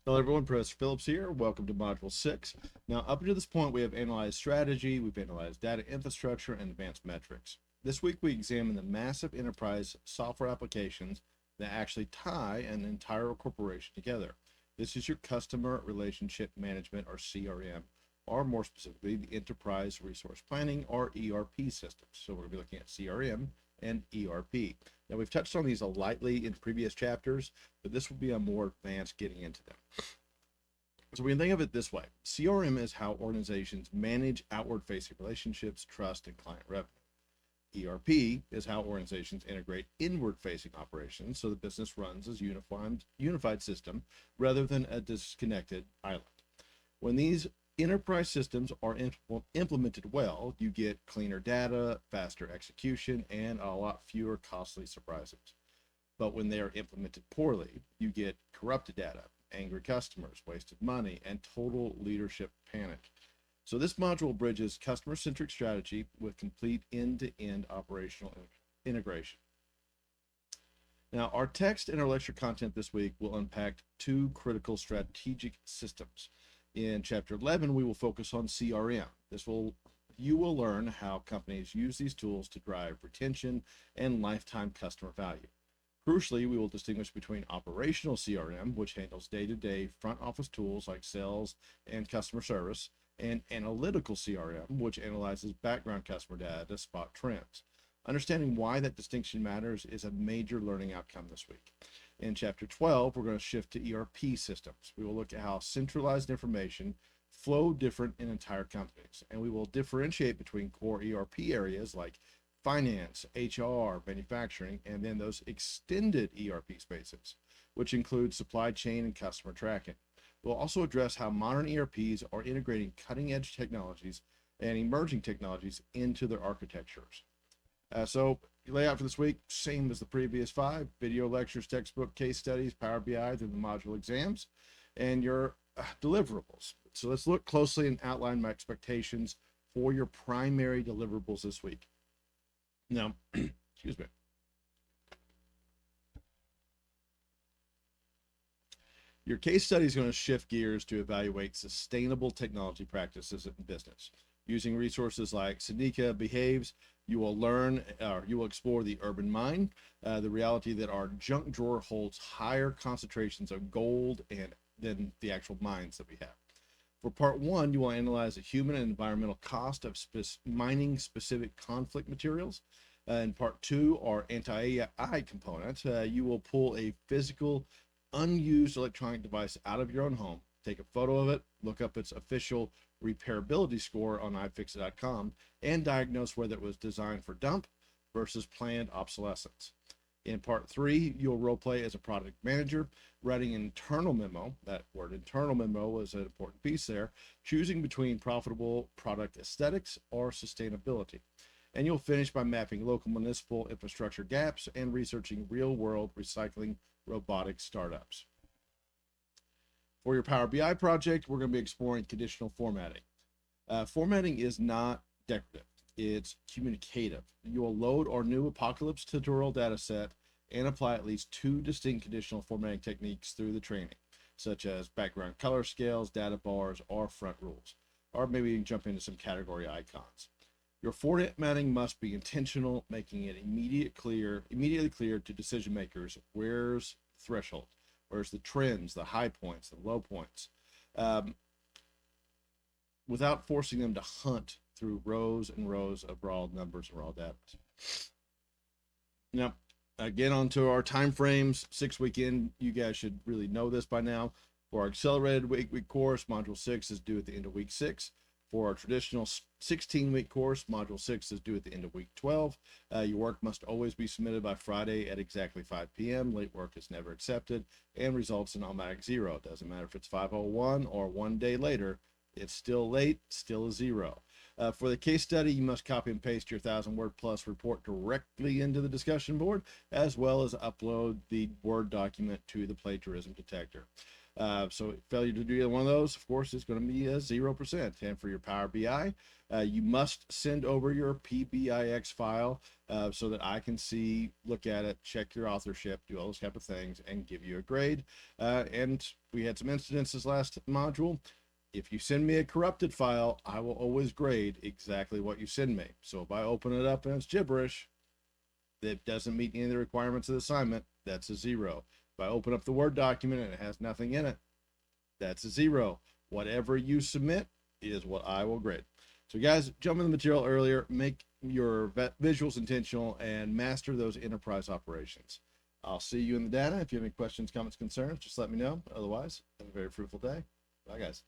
Hello everyone, Professor Phillips here. Welcome to Module 6. Now, up until this point, we have analyzed strategy, we've analyzed data infrastructure, and advanced metrics. This week, we examine the massive enterprise software applications that actually tie an entire corporation together. This is your customer relationship management, or CRM, or more specifically, the enterprise resource planning, or ERP systems. So we're going to be looking at CRM and ERP. Now, we've touched on these lightly in previous chapters, but this will be a more advanced getting into them. So we can think of it this way. CRM is how organizations manage outward facing relationships, trust, and client revenue. ERP is how organizations integrate inward facing operations so the business runs as a unified system rather than a disconnected island. When these enterprise systems are implemented well, you get cleaner data, faster execution, and a lot fewer costly surprises. But when they are implemented poorly, you get corrupted data, angry customers, wasted money, and total leadership panic. So this module bridges customer-centric strategy with complete end-to-end operational integration. Now, our text and our lecture content this week will unpack two critical strategic systems. In chapter 11, we will focus on CRM. You will learn how companies use these tools to drive retention and lifetime customer value. Crucially, we will distinguish between operational CRM, which handles day-to-day front office tools like sales and customer service, and analytical CRM, which analyzes background customer data to spot trends. Understanding why that distinction matters is a major learning outcome this week. In chapter 12, we're going to shift to ERP systems. We will look at how centralized information flow different in entire companies, and we will differentiate between core ERP areas like finance, HR, manufacturing, and then those extended ERP spaces, which include supply chain and customer tracking. We'll also address how modern ERPs are integrating cutting-edge technologies and emerging technologies into their architectures. So layout for this week, same as the previous 5: video lectures, textbook, case studies, Power BI, then the module exams, and your deliverables. So let's look closely and outline my expectations for your primary deliverables this week. Now, excuse me. Your case study is going to shift gears to evaluate sustainable technology practices in business. Using resources like Seneca Behaves, you will explore the urban mind, the reality that our junk drawer holds higher concentrations of gold than the actual mines that we have. For part 1, you will analyze the human and environmental cost of mining specific conflict materials. In part 2, our anti-AI component, you will pull a physical, unused electronic device out of your own home, take a photo of it, look up its official repairability score on ifixit.com, and diagnose whether it was designed for dump versus planned obsolescence. In part 3, you'll role play as a product manager, writing an internal memo. That word internal memo is an important piece there, choosing between profitable product aesthetics or sustainability. And you'll finish by mapping local municipal infrastructure gaps and researching real-world recycling robotic startups. For your Power BI project, we're going to be exploring conditional formatting. Formatting is not decorative, it's communicative. You will load our new Apocalypse tutorial data set and apply at least 2 distinct conditional formatting techniques through the training, such as background color scales, data bars, or front rules. Or maybe you can jump into some category icons. Your formatting must be intentional, making it immediately clear to decision makers where's threshold, where's the trends, the high points, the low points, without forcing them to hunt through rows and rows of raw numbers and raw data. Now, again, onto our time frames. 6-week in, you guys should really know this by now. For our accelerated week course, module 6 is due at the end of week 6. For our traditional 16-week course, module 6 is due at the end of week 12. Your work must always be submitted by Friday at exactly 5 p.m. Late work is never accepted and results in automatic 0. It doesn't matter if it's 5:01 or 1 day later, it's still late, still a 0. For the case study, you must copy and paste your 1,000-word plus report directly into the discussion board, as well as upload the Word document to the plagiarism detector. So failure to do either one of those, of course, is going to be a 0%. And for your Power BI, you must send over your PBIX file so that I can see, look at it, check your authorship, do all those type of things, and give you a grade. And we had some incidences last module. If you send me a corrupted file, I will always grade exactly what you send me. So if I open it up and it's gibberish that doesn't meet any of the requirements of the assignment, that's a 0. If I open up the Word document and it has nothing in it, that's a 0. Whatever you submit is what I will grade. So guys, jump in the material earlier, make your visuals intentional, and master those enterprise operations. I'll see you in the data. If you have any questions, comments, concerns, just let me know. Otherwise, have a very fruitful day. Bye, guys.